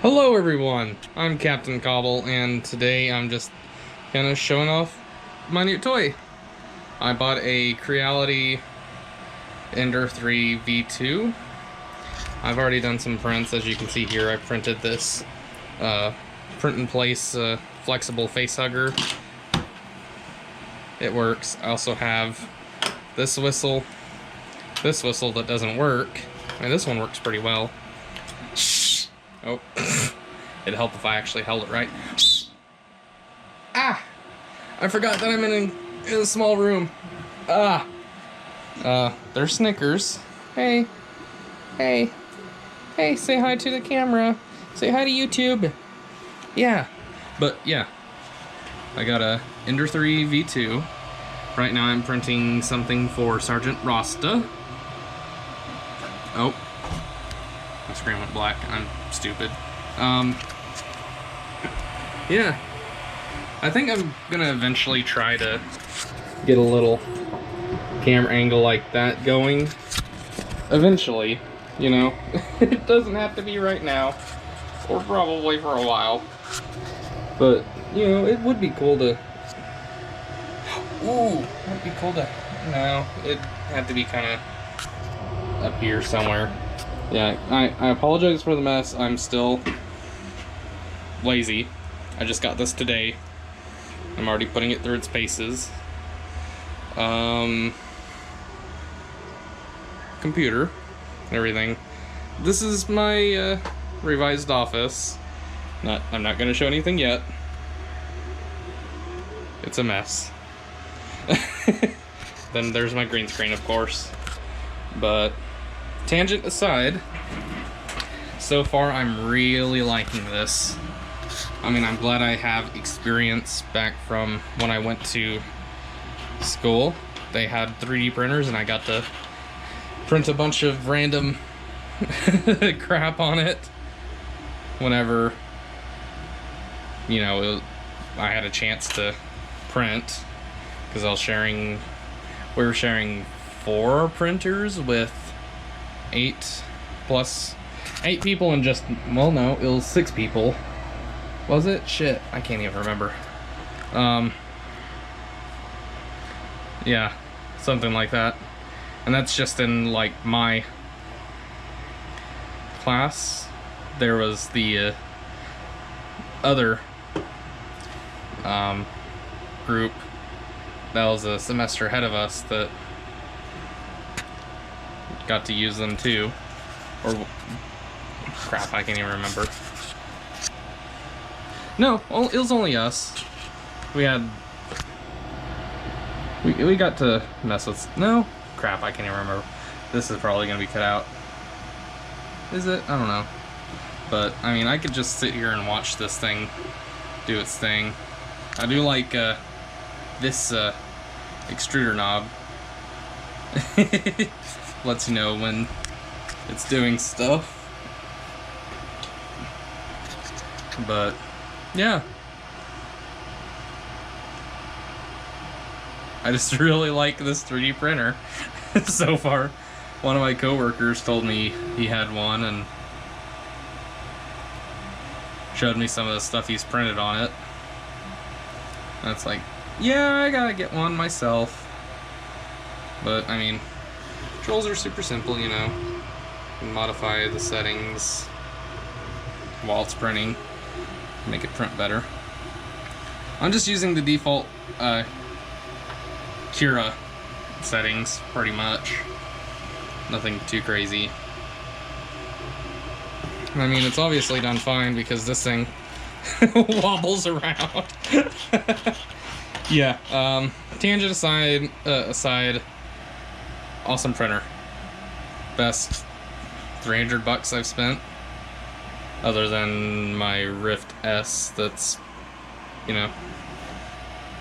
Hello everyone, I'm CptCobble, and today I'm just kind of showing off my new toy. I bought a Creality Ender 3 V2. I've already done some prints. As you can see here, I printed this print-in-place flexible face hugger. It works. I also have this whistle that doesn't work. I mean, this one works pretty well. Oh, it'd help if I actually held it right. Ah! I forgot that I'm in a small room. Ah! They're Snickers. Hey. Hey. Hey, say hi to the camera. Say hi to YouTube. Yeah. But, yeah. I got a Ender 3 V2. Right now I'm printing something for Sergeant Rasta. Oh. My screen went black. I'm stupid. Yeah. I think I'm gonna eventually try to get a little camera angle like that going. Eventually, you know. It doesn't have to be right now. Or probably for a while. But, you know, it would be cool to... Ooh, it would be cool to... No, it had to be kind of up here somewhere. Yeah, I apologize for the mess. I'm still lazy. I just got this today. I'm already putting it through its paces. Computer, everything. This is my revised office. I'm not gonna show anything yet. It's a mess. Then there's my green screen, of course. But tangent aside, so far I'm really liking this. I mean, I'm glad I have experience back from when I went to school. They had 3D printers and I got to print a bunch of random crap on it whenever, you know, I had a chance to print, because we were sharing 4 printers with 8 people, and just, well, no, it was 6 people. Was it? Shit, I can't even remember. Yeah, something like that. And that's just in, like, my class. There was the other group that was a semester ahead of us that got to use them too. Or crap, I can't even remember. No, it was only us. We got to mess with... No? Crap, I can't even remember. This is probably gonna be cut out. Is it? I don't know. But, I mean, I could just sit here and watch this thing do its thing. I do like this extruder knob. Lets you know when it's doing stuff. But yeah, I just really like this 3D printer. So far, one of my coworkers told me he had one and showed me some of the stuff he's printed on it. And it's like, yeah, I gotta get one myself. But I mean, controls are super simple, you know. You can modify the settings while it's printing, make it print better. I'm just using the default Cura settings, pretty much. Nothing too crazy. I mean, it's obviously done fine because this thing wobbles around. Yeah, tangent aside, awesome printer. Best $300 I've spent. Other than my Rift S that's, you know,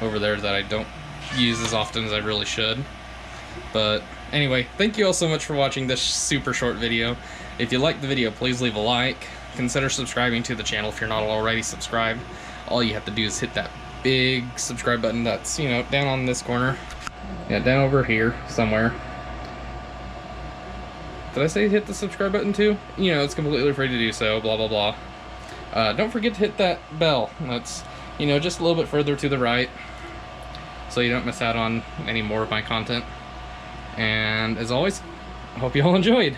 over there that I don't use as often as I really should. But anyway, thank you all so much for watching this super short video. If you liked the video, please leave a like. Consider subscribing to the channel if you're not already subscribed. All you have to do is hit that big subscribe button that's, you know, down on this corner. Yeah, down over here somewhere. Did I say hit the subscribe button too? You know, it's completely free to do so, blah blah blah. Don't forget to hit that bell. That's, you know, just a little bit further to the right, so you don't miss out on any more of my content. And as always, I hope you all enjoyed.